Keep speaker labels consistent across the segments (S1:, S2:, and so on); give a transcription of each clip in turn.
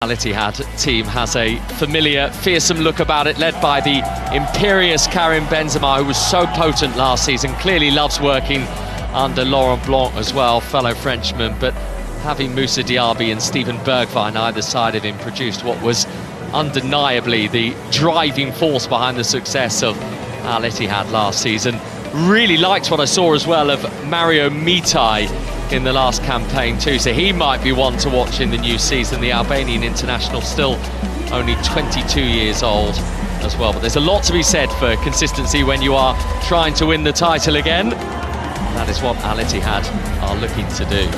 S1: Al-Ittihad team has a familiar, fearsome look about it, led by the imperious Karim Benzema, who was so potent last season, clearly loves working under Laurent Blanc as well, fellow Frenchman, but having Moussa Diaby and Steven Bergwijn either side of him produced what was undeniably the driving force behind the success of Al-Ittihad last season. Really liked what I saw as well of Mario Mitai in the last campaign too, so he might be one to watch in the new season. The Albanian international, still only 22 years old as well, but there's a lot to be said for consistency when you are trying to win the title again. That is what Al-Ittihad are looking to do.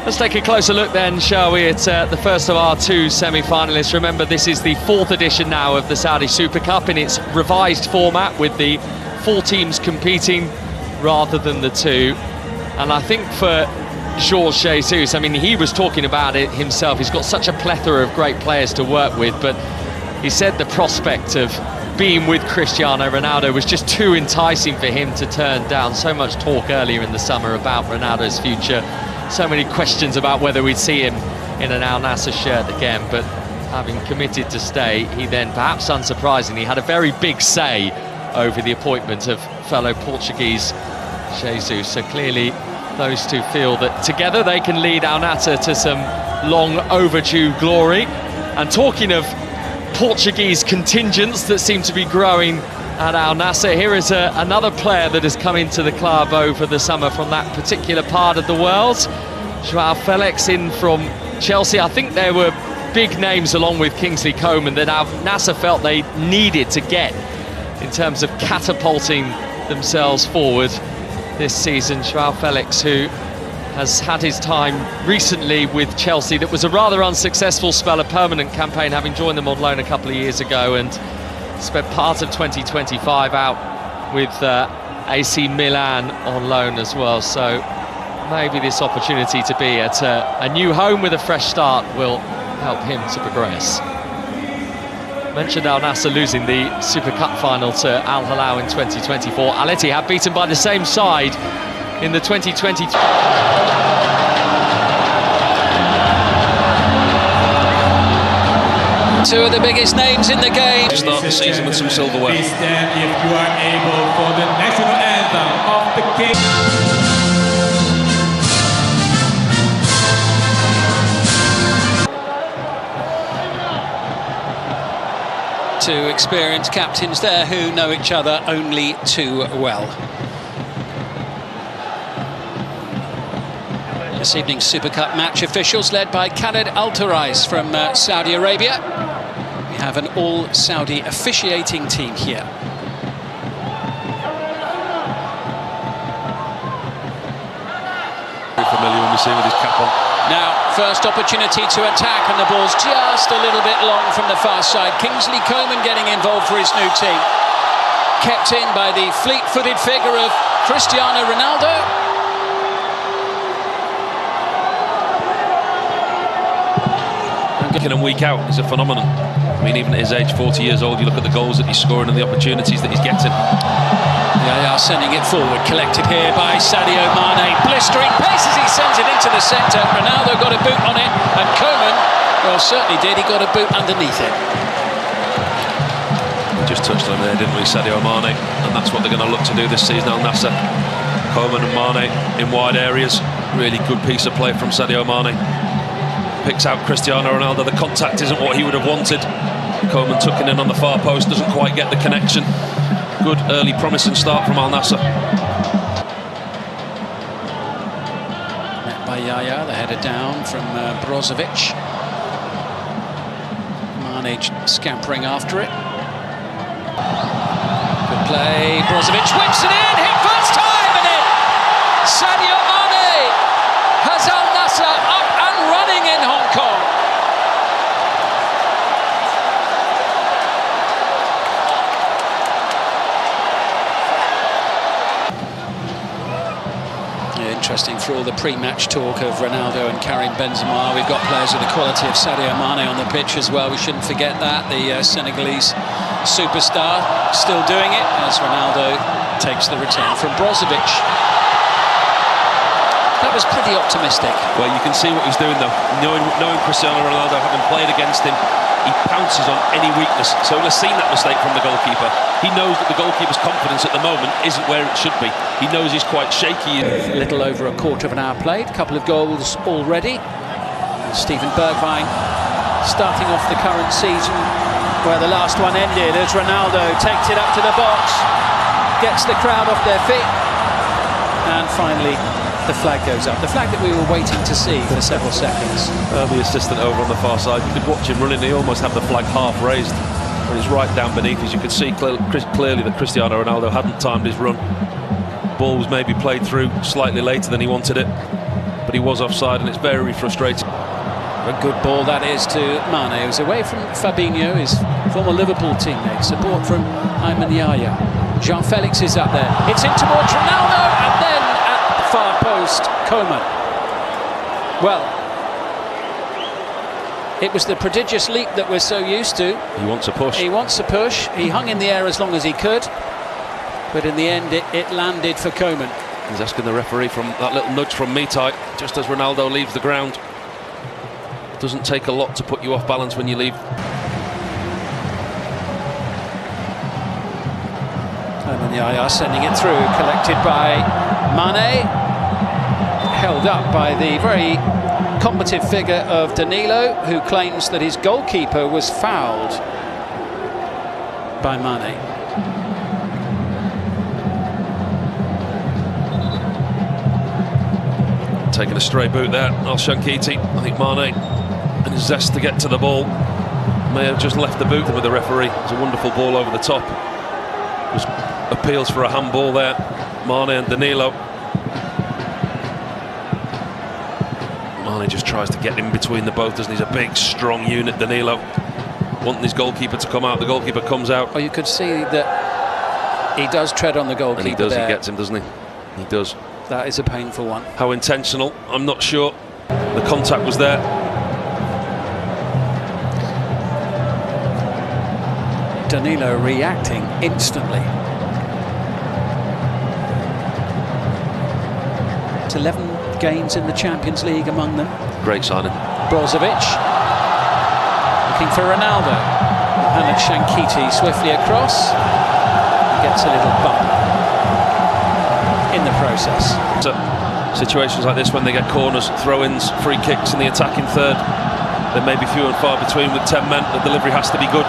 S1: Let's take a closer look then, shall we, at the first of our two semi-finalists. Remember, this is the fourth edition now of the Saudi Super Cup in its revised format, with the 4 teams competing rather than the 2. And I think for Jorge Jesus, I mean, he was talking about it himself, he's got such a plethora of great players to work with, but he said the prospect of being with Cristiano Ronaldo was just too enticing for him to turn down. So much talk earlier in the summer about Ronaldo's future, so many questions about whether we'd see him in an Al-Nassr shirt again, but having committed to stay, he then, perhaps unsurprisingly, had a very big say over the appointment of fellow Portuguese Jesus. So clearly those two feel that together they can lead Al-Nassr to some long overdue glory. And talking of Portuguese contingents that seem to be growing at Al-Nassr, here is another player that has come into the club over the summer from that particular part of the world. Joao Felix in from Chelsea. I think there were big names along with Kingsley Coman that Al-Nassr felt they needed to get in terms of catapulting themselves forward this season. Joao Felix, who has had his time recently with Chelsea, that was a rather unsuccessful spell, a permanent campaign, having joined them on loan a couple of years ago, and spent part of 2025 out with AC Milan on loan as well. So maybe this opportunity to be at a new home with a fresh start will help him to progress. Mentioned Al-Nassr losing the Super Cup final to Al Hilal in 2024. Al-Ittihad beaten by the same side in the 2020.
S2: Two of the biggest names in the game.
S3: Start the season with some silverware.
S4: Please stand if you are able for the national anthem of the King.
S2: Two experienced captains there who know each other only too well. This evening's Super Cup match officials led by Khaled Al-Turais from Saudi Arabia. We have an all-Saudi officiating team here.
S3: Very familiar when we see him with his cap on.
S2: Now, first opportunity to attack, and the ball's just a little bit long from the far side. Kingsley Coman getting involved for his new team. Kept in by the fleet-footed figure of Cristiano Ronaldo.
S3: Week in and week out, he's a phenomenon. I mean, even at his age, 40 years old, you look at the goals that he's scoring and the opportunities that he's getting.
S2: They are sending it forward, collected here by Sadio Mane. Blistering pace as he sends it into the centre. Ronaldo got a boot on it, and Coman, well, certainly did. He got a boot underneath it.
S3: We just touched on there, didn't we, Sadio Mane? And that's what they're going to look to do this season, Al-Nassr. Coman and Mane in wide areas. Really good piece of play from Sadio Mane. Picks out Cristiano Ronaldo. The contact isn't what he would have wanted. Coman tucking in on the far post, doesn't quite get the connection. Good early promising start from Al-Nassr.
S2: Met by Yaya, the header down from Brozovic. Mane scampering after it. Good play, Brozovic whips it in, hit first time and in! Sadio Mane has Al-Nassr up and running in Hong Kong. Interesting for all the pre-match talk of Ronaldo and Karim Benzema. We've got players of the quality of Sadio Mane on the pitch as well. We shouldn't forget that. The Senegalese superstar still doing it as Ronaldo takes the return from Brozovic. That That was pretty optimistic.
S3: Well, you can see what he's doing though. Knowing Cristiano Ronaldo, having played against him, he pounces on any weakness. So he'll have seen that mistake from the goalkeeper. He knows that the goalkeeper's confidence at the moment isn't where it should be. He knows he's quite shaky.
S2: A little over a quarter of an hour played, a couple of goals already. Steven Bergwijn starting off the current season where the last one ended as Ronaldo takes it up to the box, gets the crowd off their feet, and finally the flag goes up. The flag that we were waiting to see for several seconds.
S3: The assistant over on the far side, you could watch him running, he almost had the flag half raised. When he's right down beneath, as you could see clearly that Cristiano Ronaldo hadn't timed his run. Ball was maybe played through slightly later than he wanted it, but he was offside, and it's very frustrating.
S2: A good ball that is to Mane. It was away from Fabinho, his former Liverpool teammate. Support from Ayman Yahya. Jean Felix is up there. It's in towards Ronaldo, and then at the far post, Coman. Well, it was the prodigious leap that we're so used to.
S3: He wants a push.
S2: He wants a push. He hung in the air as long as he could, but in the end it landed for Coman.
S3: He's asking the referee from that little nudge from Mitai just as Ronaldo leaves the ground. Doesn't take a lot to put you off balance when you leave.
S2: Ayman Yahya sending it through, collected by Mane, held up by the very combative figure of Danilo, who claims that his goalkeeper was fouled by Mane.
S3: Taking a stray boot there, Al-Shankiti. I think Mane, and his zest to get to the ball, may have just left the boot with the referee. It's a wonderful ball over the top. There's appeals for a handball there. Mane and Danilo. Mane just tries to get in between the both, doesn't he? He's a big, strong unit, Danilo. Wanting his goalkeeper to come out, the goalkeeper comes out.
S2: Oh, you could see that he does tread on the goalkeeper.
S3: And he does,
S2: there.
S3: he gets him, doesn't he? He does.
S2: That is a painful one.
S3: How intentional, I'm not sure. The contact was there.
S2: Danilo reacting instantly. It's 11 games in the Champions League among them.
S3: Great signing.
S2: Brozovic looking for Ronaldo. Al-Nassr swiftly across. He gets a little bump in the process.
S3: So, situations like this, when they get corners, throw-ins, free kicks in the attacking third, there may be few and far between with 10 men. The delivery has to be good.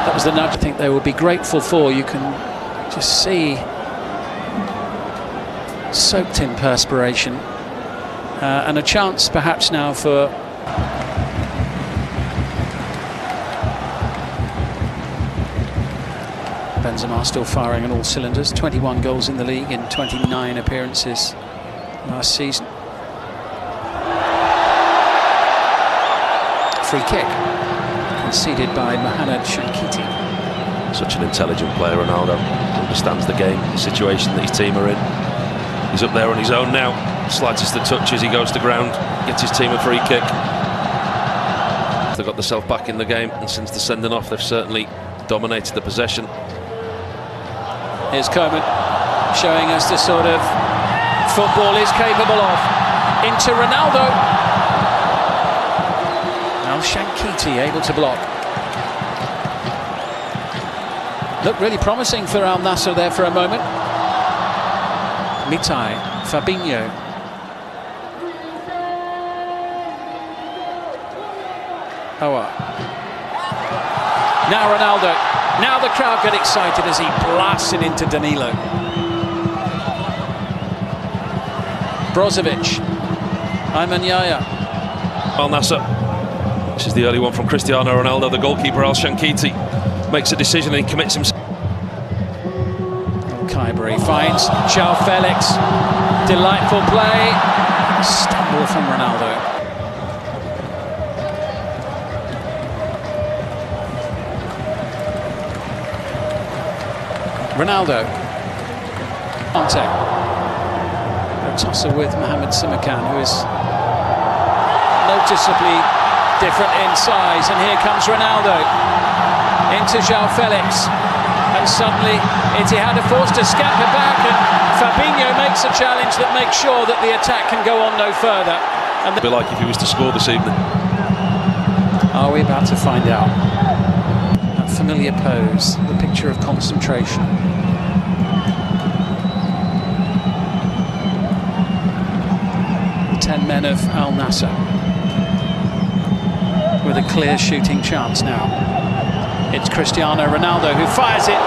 S2: That was the nudge I think they would be grateful for. You can just see soaked in perspiration, and a chance perhaps now for Benzema still firing on all cylinders. 21 goals in the league in 29 appearances last season. Free kick conceded by Mohamed Shankiti.
S3: Such an intelligent player, Ronaldo. Understands the game, the situation that his team are in. He's up there on his own now. Slightest of touches, he goes to ground, gets his team a free kick. They've got themselves back in the game, and since the sending off, they've certainly dominated the possession.
S2: Here's Coman showing us the sort of football is capable of. Into Ronaldo. Al-Shankiti able to block. Looked really promising for Al-Nassr there for a moment. Mitai, Fabinho. Now Ronaldo. Now the crowd get excited as he blasts it into Danilo. Brozovic. Ayman Yahya.
S3: Al-Nassr. This is the early one from Cristiano Ronaldo. The goalkeeper, Al-Shankiti, makes a decision and he commits himself.
S2: Khyber finds João Felix. Delightful play. Stumble from Ronaldo. Ronaldo. Ante. A tussle with Mohamed Simakan, who is noticeably different in size. And here comes Ronaldo. Into João Felix. And suddenly Ittihad are forced to scamper back and Fabinho makes a challenge that makes sure that the attack can go on no further. And
S3: It'd be like if he was to score this evening.
S2: are we about to find out? That familiar pose, the picture of concentration. The 10 men of Al-Nassr with a clear shooting chance now. It's Cristiano Ronaldo who fires it.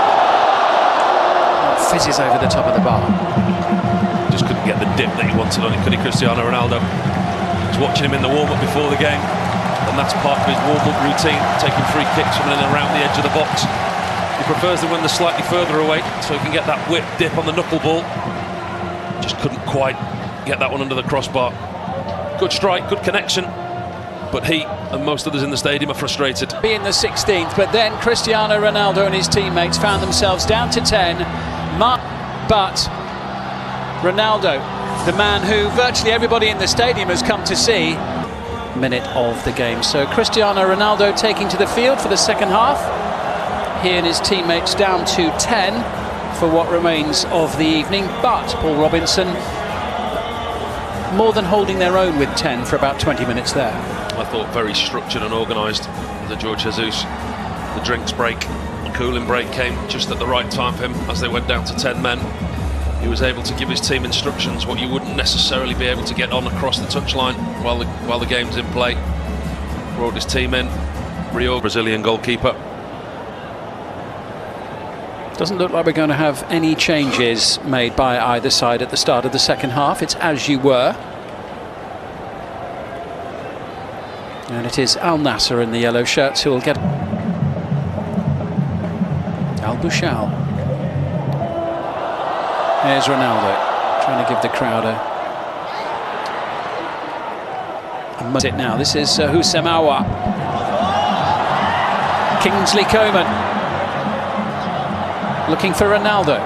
S2: It fizzes over the top of the bar.
S3: Just couldn't get the dip that he wanted on it, could he, Cristiano Ronaldo? I was watching him in the warm-up before the game, and that's part of his warm-up routine, taking free kicks from in and around the edge of the box. He prefers them when they're slightly further away, so he can get that whip dip on the knuckleball. Just couldn't quite get that one under the crossbar. Good strike, good connection, but he and most others in the stadium are frustrated.
S2: In the 16th, but then Cristiano Ronaldo and his teammates found themselves down to 10. But Ronaldo, the man who virtually everybody in the stadium has come to see, minute of the game. So Cristiano Ronaldo taking to the field for the second half. He and his teammates down to 10 for what remains of the evening. But Paul Robinson more than holding their own with 10 for about 20 minutes there.
S3: I thought very structured and organised, the George Jesus. The drinks break, the cooling break came just at the right time for him as they went down to 10 men. He was able to give his team instructions, what you wouldn't necessarily be able to get on across the touchline while the game's in play. Brought his team in. Rio, Brazilian goalkeeper.
S2: Doesn't look like we're going to have any changes made by either side at the start of the second half. It's as you were. And it is Al-Nassr in the yellow shirts who will get Al-Bushal. Here's Ronaldo trying to give the crowd a it now. This is Houssem Aouar. Kingsley Coman looking for Ronaldo.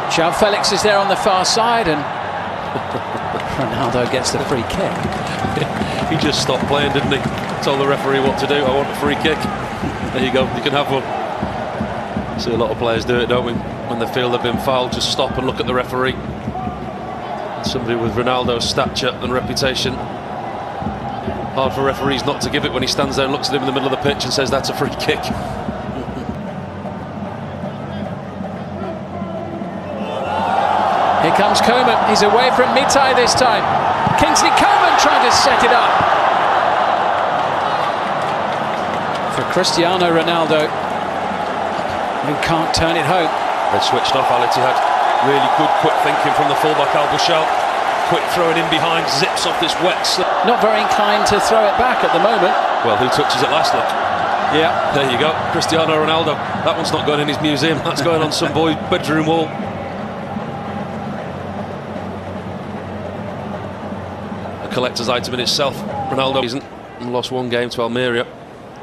S2: João Felix is there on the far side, and Ronaldo gets the free kick.
S3: He just stopped playing, didn't he? Told the referee what to do. I want a free kick. There you go, you can have one. See a lot of players do it, don't we? When they feel they've been fouled, just stop and look at the referee. Somebody with Ronaldo's stature and reputation, hard for referees not to give it when he stands there and looks at him in the middle of the pitch and says that's a free kick.
S2: Here comes Coman. He's away from Mitai this time. Kingsley Coman trying to set it up for Cristiano Ronaldo, who can't turn it home.
S3: They switched off Al-Ittihad. Really good, quick thinking from the fullback Al-Bushal. Quick throwing in behind, zips off this wet slip.
S2: Not very inclined to throw it back at the moment.
S3: Well, who touches it last, look?
S2: Yeah.
S3: There you go, Cristiano Ronaldo. That one's not going in his museum, that's going on some boy's bedroom wall. A collector's item in itself. Ronaldo isn't. Lost one game to Almeria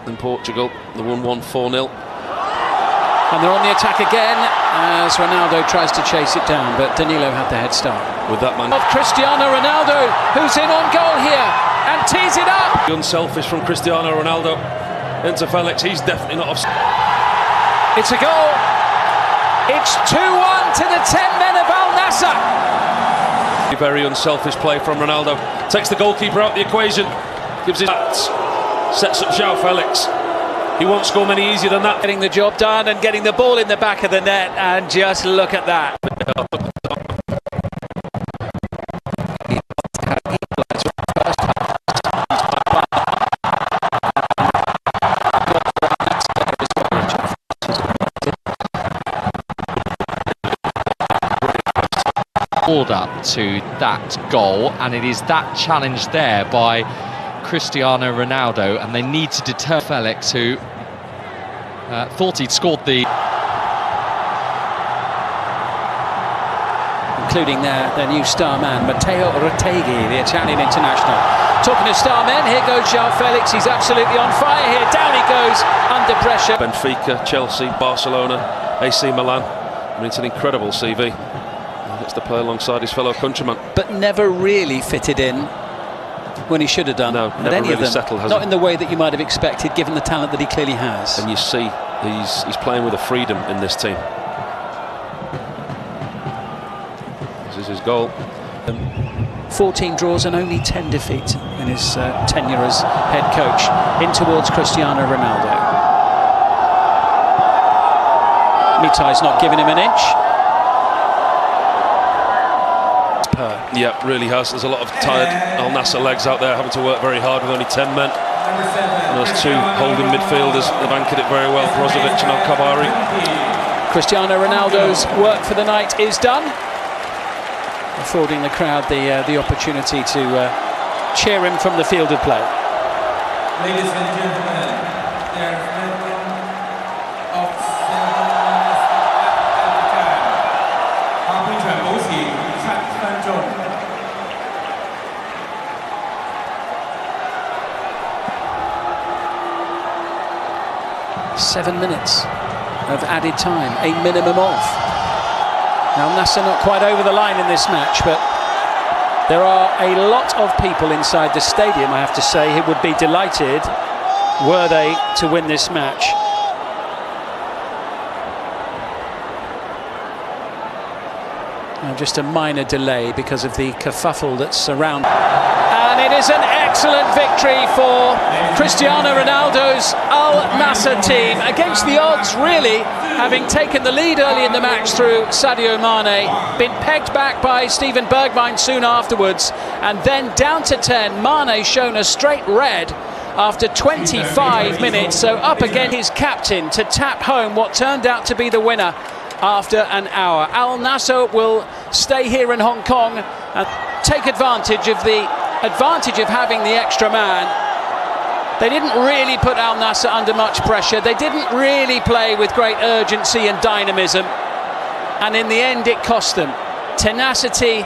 S3: in Portugal. The 1-1 4-0.
S2: And they're on the attack again as Ronaldo tries to chase it down, but Danilo had the head start.
S3: With that man.
S2: Of Cristiano Ronaldo, who's in on goal here and tees it up.
S3: Unselfish from Cristiano Ronaldo into Felix. He's definitely not offside.
S2: It's a goal. It's 2-1 to the 10 men of Al-Nassr.
S3: Very unselfish play from Ronaldo. Takes the goalkeeper out the equation. Gives his bats. Sets up João Felix. He won't score many easier than that.
S2: Getting the job done and getting the ball in the back of the net, and just look at that.
S1: Up to that goal, and it is that challenge there by Cristiano Ronaldo, and they need to deter Felix, who thought he'd scored the...
S2: Including their new star man, Matteo Retegui, the Italian international. Talking of star men, here goes João Felix. He's absolutely on fire here. Down he goes, under pressure.
S3: Benfica, Chelsea, Barcelona, AC Milan. I mean, it's an incredible CV. He gets to play alongside his fellow countryman.
S2: But never really fitted in when he should have done.
S3: No, never
S2: any
S3: really
S2: of them.
S3: settled, has
S2: Not
S3: he?
S2: in the way that you might have expected, given the talent that he clearly has.
S3: And you see, he's playing with a freedom in this team. his goal.
S2: 14 draws and only 10 defeats in his tenure as head coach. In towards Cristiano Ronaldo. Mitai's not giving him an inch.
S3: Yeah, really has. There's a lot of tired Al-Nassr legs out there having to work very hard with only 10 men. And those two holding midfielders have anchored it very well, Brozovic and Al-Kabari.
S2: Cristiano Ronaldo's work for the night is done, affording the crowd the opportunity to cheer him from the field of play.
S4: Ladies and gentlemen, their champion of Al-Nassr.
S2: 7 minutes of added time, a minimum of. Now, Al-Nassr not quite over the line in this match, but there are a lot of people inside the stadium, I have to say, who would be delighted were they to win this match. Now, just a minor delay because of the kerfuffle that's surrounding. And it is an excellent victory for Cristiano Ronaldo's Al-Nassr team, against the odds really, having taken the lead early in the match through Sadio Mane, been pegged back by Steven Bergwijn soon afterwards, and then down to 10. Mane shown a straight red after 25 minutes, so up again his captain to tap home what turned out to be the winner after an hour. Al-Nassr will stay here in Hong Kong and take advantage of having the extra man. They didn't really put Al-Nassr under much pressure. They didn't really play with great urgency and dynamism. And in the end, it cost them. Tenacity